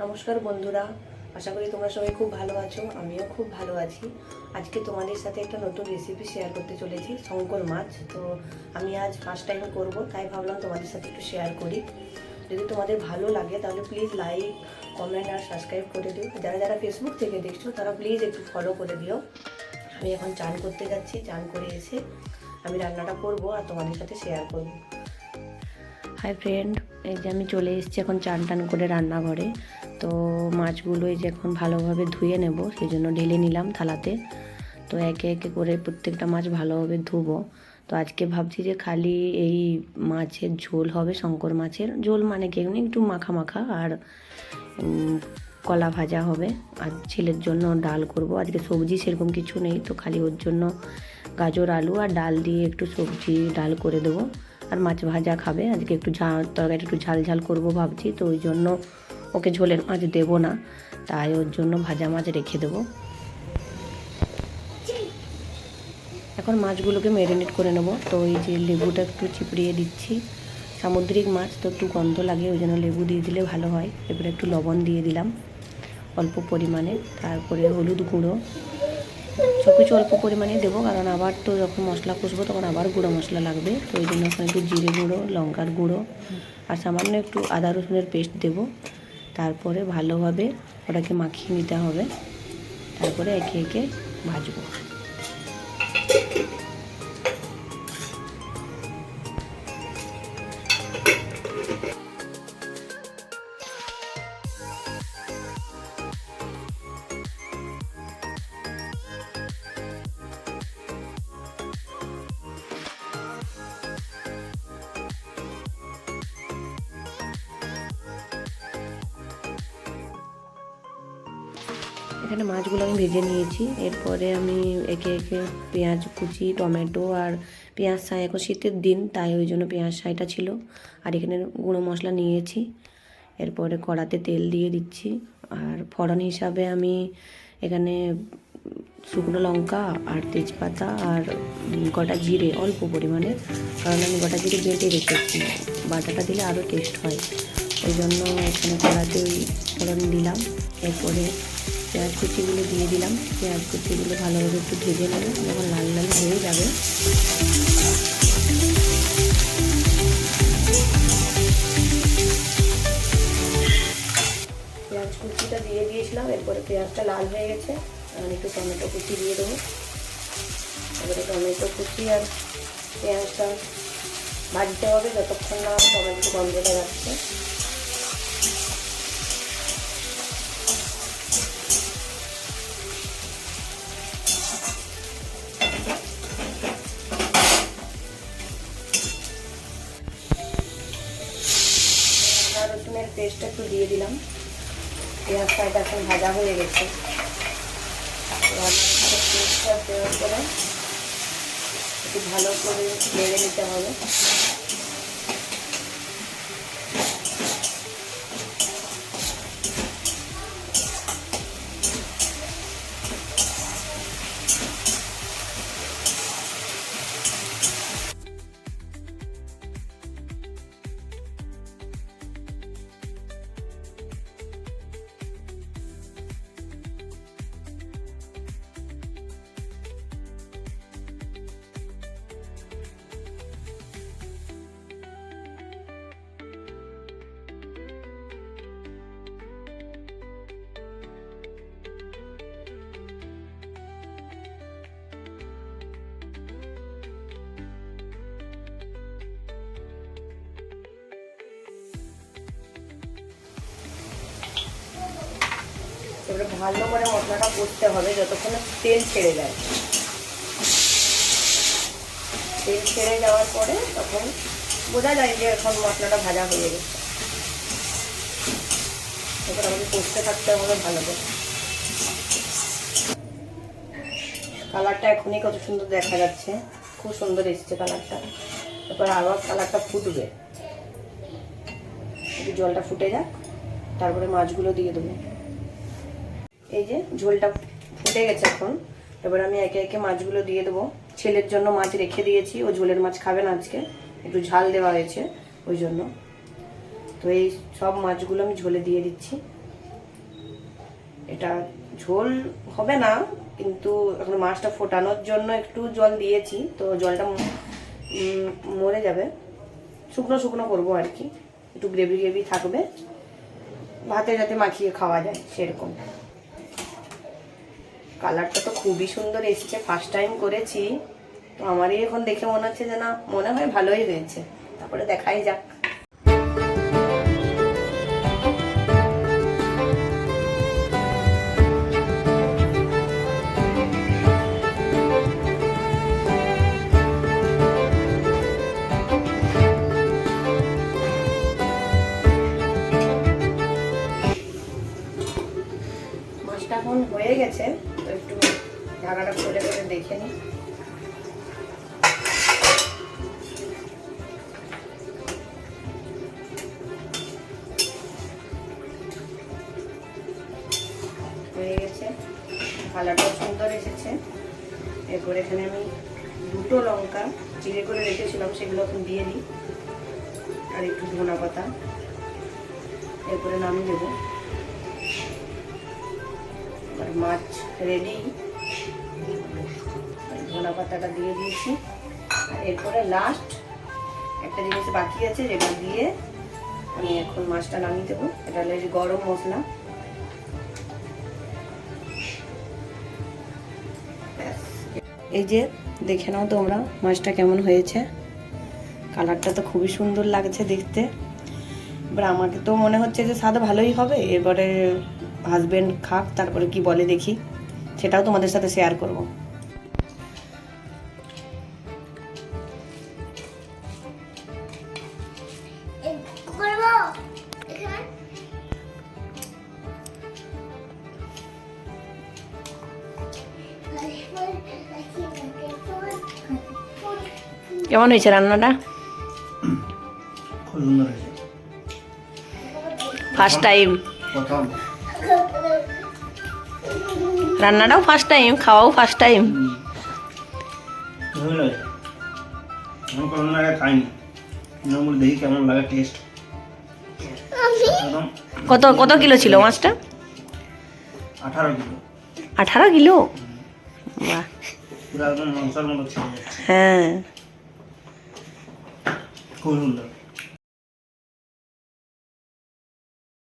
নমস্কার বন্ধুরা, আশা করি তোমরা সবাই খুব ভালো আছো। আমিও খুব ভালো আছি। আজকে তোমাদের সাথে একটা নতুন রেসিপি শেয়ার করতে চলেছি, শঙ্কর মাছ। তো আমি আজ ফার্স্ট টাইম করব, তাই ভাবলাম তোমাদের সাথে একটু শেয়ার করি। যদি তোমাদের ভালো লাগে তাহলে প্লিজ লাইক, কমেন্ট আর সাবস্ক্রাইব করে দিও। যারা যারা ফেসবুক থেকে দেখছো তারা প্লিজ একটু ফলো করে দিও। আমি এখন চান করতে যাচ্ছি, চান করে এসে আমি রান্নাটা করব আর তোমাদের সাথে শেয়ার করব। হাই ফ্রেন্ড, এই যে আমি চলে এসেছি এখন চান টান করে রান্নাঘরে। তো মাছগুলো এই যে এখন ভালোভাবে ধুয়ে নেব, সেই জন্য ঢেলে নিলাম থালাতে। তো একে একে করে প্রত্যেকটা মাছ ভালোভাবে ধুবো। তো আজকে ভাবছি যে খালি এই মাছের ঝোল হবে, শঙ্কর মাছের ঝোল মানে কি একটু মাখা মাখা, আর কলা ভাজা হবে। আর ছেলের জন্য ডাল করব। আজকে সবজি সেরকম কিছু নেই, তো খালি ওর জন্য গাজর আলু আর ডাল দিয়ে একটু সবজি ডাল করে দেবো। আর মাছ ভাজা খাবে, আজকে একটু তরকারি একটু ঝাল ঝাল করবো ভাবছি। তো ওই জন্য ওকে ঝোলের মাছ দেবো না, তাই ওর জন্য ভাজা মাছ রেখে দেবো। এখন মাছগুলোকে ম্যারিনেট করে নেবো। তো এই যে লেবুটা একটু চিপড়িয়ে দিচ্ছি, সামুদ্রিক মাছ তো একটু গন্ধ লাগে, ওই জন্য লেবু দিয়ে দিলে ভালো হয়। এবারে একটু লবণ দিয়ে দিলাম অল্প পরিমাণে, তারপরে হলুদ গুঁড়ো, সব কিছু অল্প পরিমাণে দেবো, কারণ আবার তো যখন মশলা কষবো তখন আবার গুঁড়ো মশলা লাগবে। তো ওই জন্য ওখানে একটু জিরে গুঁড়ো, লঙ্কার গুঁড়ো আর সামান্য একটু আদা রসুনের পেস্ট দেবো। তারপরে ভালোভাবে ওটাকে মাখিয়ে নিতে হবে, তারপরে একে একে ভাজবো। এখানে মাছগুলো আমি ভেজে নিয়েছি। এরপরে আমি একে একে পেঁয়াজ কুচি, টমেটো আর পেঁয়াজ ছাই, এখন শীতের দিন তাই ওই জন্য পেঁয়াজ ছাইটা ছিল। আর এখানে গুঁড়ো মশলা নিয়েছি। এরপরে কড়াতে তেল দিয়ে দিচ্ছি। আর ফোড়ন হিসাবে আমি এখানে শুকনো লঙ্কা আর তেজপাতা আর গোটা জিরে অল্প পরিমাণে, কারণ আমি গোটা জিরে বেটে রেখেছি, বাটাটা দিলে আরও টেস্ট হয়। ওই জন্য এখানে কড়াতে ওই ফোড়ন দিলাম। এরপরে পেঁয়াজ কুচিগুলো দিয়ে দিলাম। পেঁয়াজ কুচিগুলো ভালোভাবে একটু ভেজে নেব, যখন লাল লাল হয়ে যাবে পেঁয়াজ কুচিটা দিয়ে দিয়েছিলাম। এরপরে পেঁয়াজটা লাল হয়ে গেছে, আর একটু টমেটো কুচি দিয়ে দেবো। এবারে টমেটো কুচি আর পেঁয়াজটা ভাজতে হবে যতক্ষণ না টমেটো গন্ধটা যাচ্ছে। আদা রসুনের পেস্টটা একটু দিয়ে দিলাম। পেঁয়াজটা এটা এখন ভাজা হয়ে গেছে। পেস্টটা দেওয়ার পরে একটু ভালো করে নেড়ে নিতে হবে। এবারে ভালো করে মশলাটা কষতে হবে যতক্ষণ তেল ছেড়ে যায়। তেল ছেড়ে যাওয়ার পরে তখন বোঝা যায় যে এখন মশলাটা ভাজা হয়ে গেছে। এবার আমাকে কষতে থাকতে হবে ভালো করে। কালারটা এখনই কত সুন্দর দেখা যাচ্ছে, খুব সুন্দর এসছে কালারটা। এরপর আবার কালারটা ফুটবে, একটু জলটা ফুটে যাক, তারপরে মাছগুলো দিয়ে দেবো। এই যে ঝোলটা ফুটে গেছে এখন। এবার আমি একে একে মাছগুলো দিয়ে দেবো। ছেলের জন্য মাছ রেখে দিয়েছি, ও ঝোলের মাছ খাবে না, আজকে একটু ঝাল দেওয়া হয়েছে ওই জন্য। তো এই সব মাছগুলো আমি ঝোলে দিয়ে দিচ্ছি। এটা ঝোল হবে না, কিন্তু এখন মাছটা ফোটানোর জন্য একটু জল দিয়েছি, তো জলটা মরে যাবে, শুকনো শুকনো করবো আর কি, একটু গ্রেভি গ্রেভি থাকবে, ভাতে যাতে মাখিয়ে খাওয়া যায় সেরকম। কালারটা তো খুবই সুন্দর এসেছে, ফার্স্ট টাইম করেছি, তো আমারই এখন দেখে মনে হচ্ছে যে না, মনে হয় ভালোই হয়েছে, তারপরে দেখাই যাক। মাছটা এখন হয়ে গেছে, তো একটু ঢাকাটা খুলে করে দেখে নিই। হয়ে গেছে, কালারটাও সুন্দর এসেছে। এরপর এখানে আমি দুটো লঙ্কা চিড়ে করে রেখেছিলাম, সেগুলো এখন দিয়ে দিই, আর একটু ধনা পাতা, এরপরে নামিয়ে দেবো। আর মাছ রেডি, ধনা পাতাটা দিয়ে দিয়েছি। আর এরপরে লাস্ট একটা জিনিস বাকি আছে, যেটা দিয়ে আমি এখন মাছটা নামিয়ে দেবো। এটা হলো গরম মশলা। এই যে দেখে নাও তোমরা মাছটা কেমন হয়েছে, কালারটা তো খুবই সুন্দর লাগছে দেখতে। এবার আমাকে তো মনে হচ্ছে যে স্বাদ ভালোই হবে, এবারে হাজবেন্ড খাক, তারপরে কি বলে দেখি, সেটাও তোমাদের সাথে শেয়ার করব। কেমন হয়েছে রান্নাটা? খুব সুন্দর হয়েছে। ফার্স্ট টাইম প্রথম রান্নাটাও ফার্স্ট টাইম, খাওয়াও ফার্স্ট টাইম। ভালো লাগে, আমি কোনো আগে খাইনি, নর্মাল দেখি কেমন লাগে টেস্ট। কত কত কিলো ছিল মাছটা? 18 কিলো। 18 কিলো? বাহ, পুরো একদম মাংসের মতো ছিল। হ্যাঁ, খুব সুন্দর।